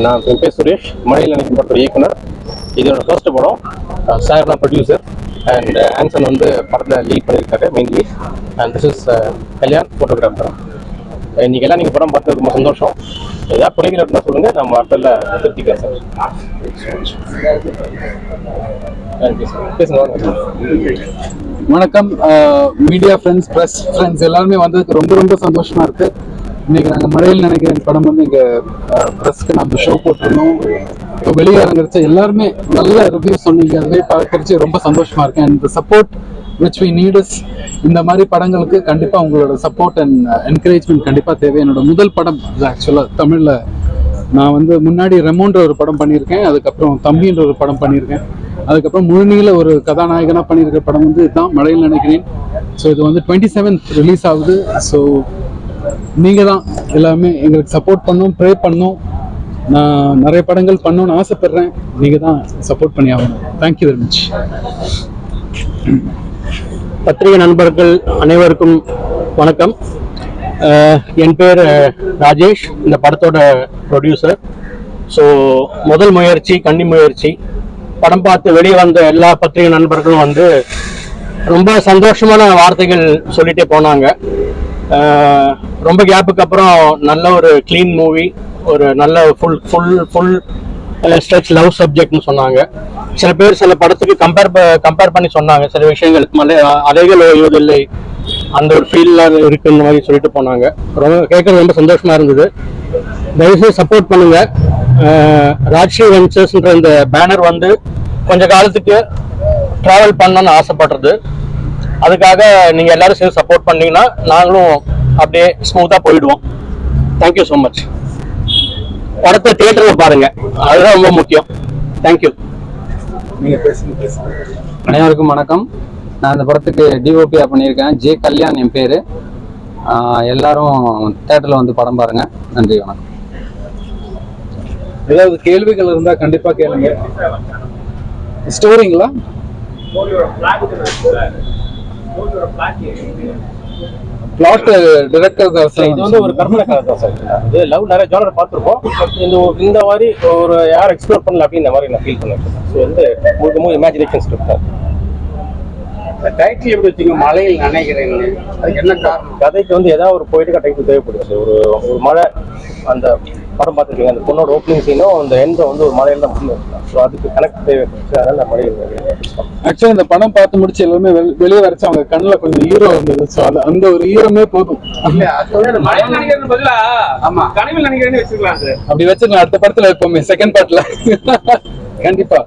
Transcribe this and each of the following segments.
நான் என் பேர் சுரேஷ், மழையில் நினைக்கும் படத்தோட இயக்குனர். இதோட ஃபர்ஸ்ட் படம். சார் தான் ப்ரொடியூசர் அண்ட் ஆன்சன் வந்து படத்தில் லீட் பண்ணியிருக்காரு, main lead. And this is Kalyan, photographer. இன்னைக்கு எல்லாம் நீங்கள் படம் பார்த்தது ரொம்ப சந்தோஷம். ஏதாவது குறைகள் இருந்தால் சொல்லுங்கள், நம்ம அடுத்தல திருத்திக்கலாம் சார். Thank you sir. பேசுங்க. வணக்கம் மீடியா ஃப்ரெண்ட்ஸ், ப்ரெஸ் ஃப்ரெண்ட்ஸ் எல்லாருமே வந்ததுக்கு ரொம்ப ரொம்ப சந்தோஷமா இருக்கு. இன்னைக்கு நாங்கள் மழையில் நினைக்கிறேன் படம் வந்து இங்கே ப்ரெஸ்க்கு நம்ம ஷோ போட்டிருந்தோம். இப்போ வெளியே இறங்குறச்ச எல்லாருமே நல்ல ரிவ்யூ சொன்னீங்க, அதுவே பார்க்கறச்சு ரொம்ப சந்தோஷமா இருக்கு. And support which we need is இந்த மாதிரி படங்களுக்கு கண்டிப்பாக உங்களோட சப்போர்ட் அண்ட் என்கரேஜ்மெண்ட் கண்டிப்பாக தேவை. என்னோட முதல் படம் ஆக்சுவலாக தமிழில் நான் வந்து முன்னாடி ரெமோன்ற ஒரு படம் பண்ணியிருக்கேன், அதுக்கப்புறம் தம்பின்ற ஒரு படம் பண்ணியிருக்கேன், அதுக்கப்புறம் முழுநீள ஒரு கதாநாயகனாக பண்ணியிருக்கிற படம் வந்து இதுதான் மழையில் நினைக்கிறேன். ஸோ இது வந்து 27th ரிலீஸ் ஆகுது. ஸோ நீங்கள் தான் எல்லாமே எங்களுக்கு சப்போர்ட் பண்ணணும், ப்ரே பண்ணணும். நான் நிறைய படங்கள் பண்ணணும்னு ஆசைப்படுறேன், நீங்கள் தான் சப்போர்ட் பண்ணி ஆகணும். Thank you very much. பத்திரிகை நண்பர்கள் அனைவருக்கும் வணக்கம். என் பேர் ராஜேஷ், இந்த படத்தோட ப்ரொடியூசர். ஸோ முதல் முயற்சி, கன்னி முயற்சி. படம் பார்த்து வெளியே வந்த எல்லா பத்திரிகை நண்பர்களும் வந்து ரொம்ப சந்தோஷமான வார்த்தைகள் சொல்லிட்டே போனாங்க. ரொம்ப கேப்புக்கு அப்புறம் நல்ல ஒரு க்ளீன் மூவி, ஒரு நல்ல ஃபுல் ஸ்ட்ரெச் லவ் சப்ஜெக்ட்னு சொன்னாங்க. சில பேர் சில படத்துக்கு கம்பேர் பண்ணி சொன்னாங்க சில விஷயங்கள். அலைகள் ஓய்வதில்லை அந்த ஒரு ஃபீல்லாம் இருக்குன்ற மாதிரி சொல்லிட்டு போனாங்க. ரொம்ப கேட்கறது ரொம்ப சந்தோஷமா இருந்தது. தயவுசெய்து சப்போர்ட் பண்ணுங்க. ராஜ்ஸ்ரீ வெஞ்சர்ஸ்ன்ற இந்த பேனர் வந்து கொஞ்ச காலத்துக்கு ட்ராவல் பண்ணணும்னு ஆசைப்படுறது. அதுக்காக நீங்கள் எல்லாரும் சேர்ந்து சப்போர்ட் பண்ணீங்கன்னா நாங்களும் அப்படியே ஸ்மூத்தாக போயிடுவோம். Thank you so much. படத்தை தியேட்டரில் பாருங்க, அதுதான் ரொம்ப முக்கியம். தேங்க்யூ. அனைவருக்கும் வணக்கம். நான் இந்த படத்துக்கு டிஓபியா பண்ணியிருக்கேன். ஜே கல்யாண் என் பேர். எல்லாரும் தியேட்டரில் வந்து படம் பாருங்க. நன்றி, வணக்கம். ஏதாவது கேள்விகள் இருந்தால் கண்டிப்பாக கேளுங்க. ஸ்டோரிங்களா? பிளாட் டைரக்டர் தான் சார். இது வந்து ஒரு கற்பனை கதை தான் சார். இது லவ் நிறைய ஜானர் பார்த்துருப்போம். இந்த மாதிரி ஒரு யாரும் எக்ஸ்ப்ளோர் பண்ணல அப்படின்ற மாதிரி நான் ஃபீல் பண்ணிருக்கேன். ஸோ வந்து முழுக்கமும் இமேஜினேஷன் ஸ்கிரிப்ட் தான். டைட்டில் எப்படி வச்சுங்க, மழையில் நினைக்கிறேன், அதுக்கு என்ன காரணம்? கதைக்கு வந்து ஏதாவது ஒரு போயிட்டுக்கா டைட்டில் தேவைப்படுது சார். ஒரு மழை, அந்த படம் பார்த்துருக்கீங்க, அந்த பொண்ணோட ஓப்பனிங் சீனும் அந்த எண்டை வந்து ஒரு மலையில தான் முடியும். ஸோ அதுக்கு கனெக்ட் தேவைப்படுச்சு, அதனால நான் மழையில். ஆக்சுவலி இந்த படம் பார்த்து முடிச்சு எல்லாமே வெளியே வரைச்சு அவங்க கண்ணில் கொஞ்சம் ஈரம் வந்தது. ஸோ அந்த ஒரு ஈரமே போதும். மழையில் நினைக்கிறேன்னு பதிலா ஆமா கனவில் நினைக்கிறேன்னு வச்சுக்கலாம் சார். அப்படி வச்சுக்கலாம். அடுத்த படத்துல எப்பவுமே செகண்ட் பார்ட்ல கண்டிப்பா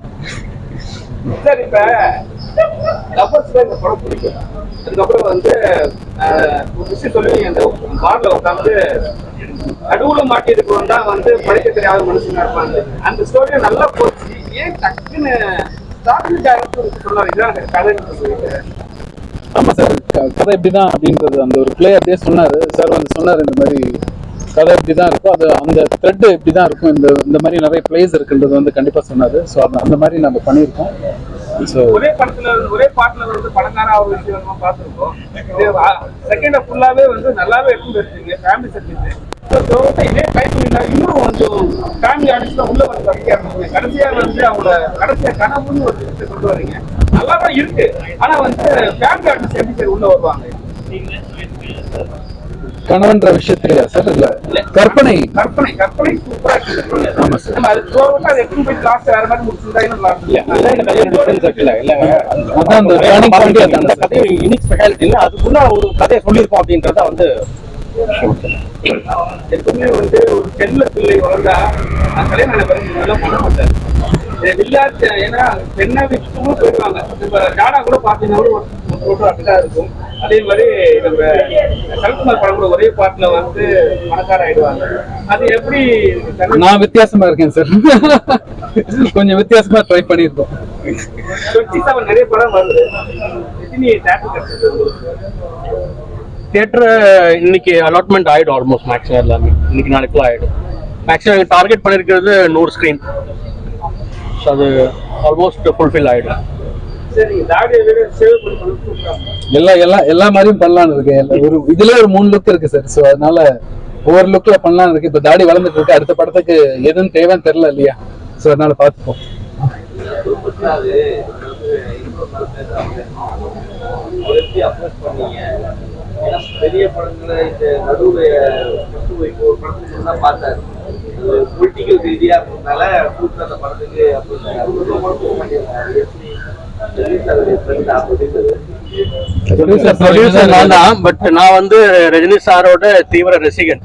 சார். இப்ப லவ்வர்ஸ்ல இந்த படம் பிடிக்கும். அதுக்கப்புறம் வந்து ஒரு விஷயம் சொல்லி அந்த பார்ல உட்காந்து நடுவுல மாட்டியிருக்கவன் தான் வந்து படிக்க தெரியாத மனுஷனா இருப்பாங்க. அந்த ஸ்டோரியை நல்லா போச்சு. ஏன் டக்குன்னு சொன்னாரு கதைன்னு சொல்லிட்டு? ஆமா சார், கதை எப்படிதான் அப்படின்றது அந்த ஒரு பிளே அப்படியே சொன்னாரு சார். வந்து சொன்னாரு இந்த மாதிரி கதை இப்படிதான் இருக்கும், அது அந்த த்ரெட் இப்படிதான் இருக்கும், இந்த மாதிரி நிறைய பிளேஸ் இருக்குன்றது வந்து கண்டிப்பா சொன்னாரு. ஸோ அந்த மாதிரி நம்ம பண்ணியிருக்கோம். ஒரே படத்துல ஒரே பாட்டுல வந்து படக்கார ஒரு விஷயம் பார்த்துருக்கோம். செகண்ட் ஃபுல்லாவே வந்து நல்லாவே எடுத்து வச்சிருக்கீங்க. ஃபேமிலி சப்ஜெக்ட் இதே டைப் இன்னும் கொஞ்சம் ஃபேமிலி ஆடியன்ஸ் தான் உள்ள வந்து படிக்க ஆரம்பிச்சிங்க. கடைசியா வந்து அவங்க கடைசியா கனவுன்னு ஒரு விஷயத்தை கொண்டு வரீங்க. நல்லா தான் இருக்கு. ஆனா வந்து ஃபேமிலி ஆடியன்ஸ் எப்படி சார் உள்ள வருவாங்க? கணவன்ற விஷயத்திலையா சார்? இல்ல கற்பனை சூப்பரா இருக்கு. ஆமா சார். நம்ம அது தோறும் அது எப்படி போய் லாஸ்ட் வேற மாதிரி முடிச்சிருந்தா இன்னும் அதான் அந்த டர்னிங் பாயிண்ட். அந்த கதையை யூனிக் ஸ்பெஷாலிட்டி இல்லை, அதுக்குள்ள ஒரு கதையை சொல்லியிருக்கோம் அப்படின்றத வந்து எப்பவுமே வந்து ஒரு பெண்ல பிள்ளை வளர்ந்தா கல்யாணம் பண்ண மாட்டாரு. வில்லாச்சு, ஏன்னா பெண்ணை விட்டுவும் போயிடுவாங்க. இப்ப ஜாடா கூட பாத்தீங்கன்னா ஒரு போட்டோ அப்படிதான் இருக்கும். அதே மாதிரி நம்ம சரத்குமார் படம் கூட ஒரே பாட்டுல வந்து பணக்கார ஆயிடுவாங்க. அது எப்படி? நான் வித்தியாசமா இருக்கேன் சார். கொஞ்சம் வித்தியாசமா ட்ரை பண்ணிருக்கோம். 27 நிறைய படம் வருது. தியேட்டர் இன்னைக்கு அலாட்மெண்ட் ஆகிடும். ஆல்மோஸ்ட் மேக்ஸிமம் எல்லாமே இன்னைக்கு நாளைக்குள்ள ஆகிடும். மேக்ஸிமம் டார்கெட் பண்ணியிருக்கிறது 100 ஸ்க்ரீன். ஸோ அது ஆல்மோஸ்ட் ஃபுல்ஃபில் ஆகிடும். எல்லா மாதிரியும் பண்ணலான்னு இருக்கு. ஒரு இதுல ஒரு 3 லுக் இருக்கு சார். ஸோ அதனால ஒவ்வொரு லுக்ல பண்ணலாம் இருக்கு. இப்போ தாடி வளர்ந்துட்டு இருக்கு, அடுத்த படத்துக்கு எதுன்னு தேவைன்னு தெரியல இல்லையா? ஸோ அதனால பார்த்துப்போம். பெரிய படங்களை இந்த நடுவில் படத்துக்கு பார்த்தாரு. பொலிட்டிக்கல் ரீதியா இருந்ததுனால கூப்பிட்டு அந்த படத்துக்கு ப்ரொடியூசர் நான் தான். பட் நான் வந்து ரஜினி சாரோட தீவிர ரசிகன்.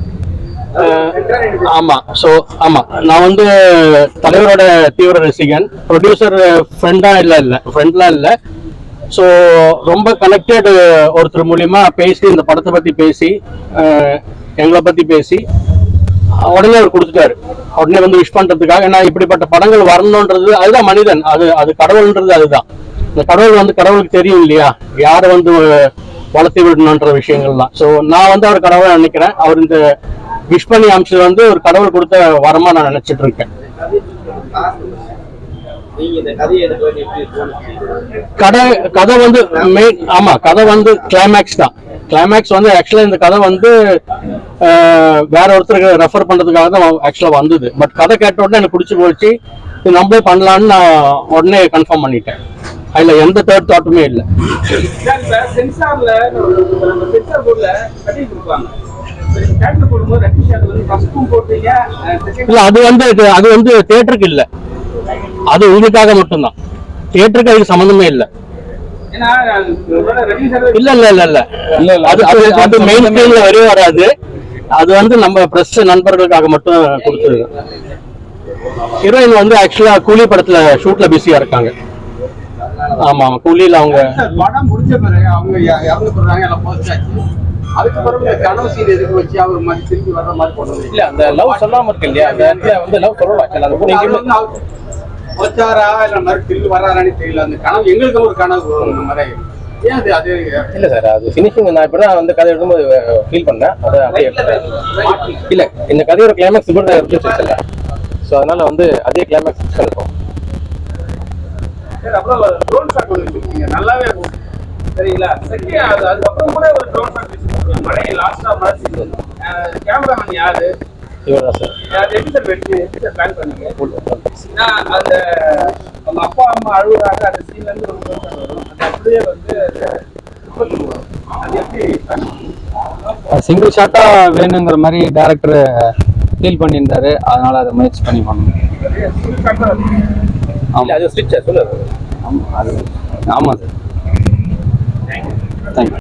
ஆமா. ஸோ ஆமா, நான் வந்து தலைவரோட தீவிர ரசிகன். ப்ரொடியூசர் ஃப்ரெண்ட்லாம் இல்லை. ஸோ ரொம்ப கனெக்டட். ஒருத்தர் மூலியமா பேசி இந்த படத்தை பத்தி பேசி எங்களை பத்தி பேசி உடனே அவர் கொடுத்துட்டாரு. உடனே வந்து விஷ் பண்றதுக்காக. ஏன்னா இப்படிப்பட்ட படங்கள் வரணுன்றது அதுதான் மனிதன், அது கடவுள்ன்றது அதுதான். இந்த கடவுள் வந்து கடவுளுக்கு தெரியும் இல்லையா, யாரை வந்து வளர்த்தி விடணுன்ற விஷயங்கள்லாம். ஸோ நான் வந்து அவர் கடவுளை நினைக்கிறேன். அவர் இந்த விஷ் பண்ணி அமிச்சது வந்து ஒரு கடவுள் கொடுத்த வரமா நான் நினைச்சிட்டு இருக்கேன். கதை வந்து மெயின். ஆமா, கதை வந்து கிளைமேக்ஸ் தான். கிளைமேக்ஸ் வந்து ஆக்சுவலா இந்த கதை வந்து வேற ஒருத்தருக்கு ரெஃபர் பண்றதுக்காக தான் ஆக்சுவலா வந்தது. பட் கதை கேட்ட உடனே எனக்கு பிடிச்சி போச்சு, இது நம்மளே பண்ணலான்னு நான் உடனே கன்ஃபார்ம் பண்ணிட்டேன். அதுல எந்த தேர்ட் தாட்டுமே இல்லை. இல்ல, அது வந்து தியேட்டருக்கு இல்ல, அது உங்களுக்காக மட்டும்தான். தியேட்டருக்கு அதுக்கு சம்பந்தமே இல்ல. இல்ல இல்ல இல்ல இல்ல அது மெயின் ஸ்கிரீன்ல வரவே வராது. அது வந்து நம்ம பிரஸ் நண்பர்களுக்காக மட்டும் கொடுத்துருங்க. ஹீரோயின் வந்து ஆக்சுவலா கூலி படத்துல ஷூட்ல பிஸியா இருக்காங்க. ஆமா, கூலியில அவங்க படம் முடிஞ்ச பிறகு அவங்க இறந்து போடுறாங்க, எல்லாம் போச்சாச்சு. அதுக்கப்புறம் கனவு சீன் எதுக்கு வச்சு அவர் மாதிரி திரும்பி வர்ற மாதிரி போனது இல்ல, அந்த லவ் சொல்லாம இருக்கு இல்லையா, அந்த இடத்துல வந்து லவ் சொல்லலாம். போச்சாரா இல்ல மாதிரி திரும்பி வர்றாரான்னு தெரியல. அந்த கனவு எங்களுக்கு ஒரு கனவு அந்த மாதிரி. ஏன் அது இல்ல சார், அது ஃபினிஷிங் நான் இப்பதான் வந்து கதை எழுதும்போது ஃபீல் பண்ணேன். அதை அப்படியே இல்ல, இந்த கதையோட கிளைமேக்ஸ் இப்படி தான் இருந்துச்சு. ஸோ அதனால வந்து அதே கிளைமேக்ஸ் இருக்கும். அப்புறம் ட்ரோன் ஷாட் ஒன்று நல்லாவே இருக்கும் சரிங்களா. அதுக்கப்புறம் கூட ஒரு ட்ரோன் ஷாட் மழை லாஸ்டா மாதிரி கேமராமேன் யாரு? இவர்தான் சார். எப்படி சார் பிளான் பண்ணீங்க? அந்த அவங்க அப்பா அம்மா அழுகுறாங்க, அந்த சீன்ல இருந்து ஒரு ட்ரோன் ஷாட் வரும். அது அப்படியே வந்து அது எப்படி சிங்கிள் ஷாட்டா வேணுங்கிற மாதிரி டைரக்டர் ஃபீல் பண்ணியிருந்தாரு. அதனால அதை முயற்சி பண்ணி பண்ணணும். ஆமா, அது ஸ்விட்ச் சொல்லுங்க. ஆமாம் சார். தேங்க்யூ.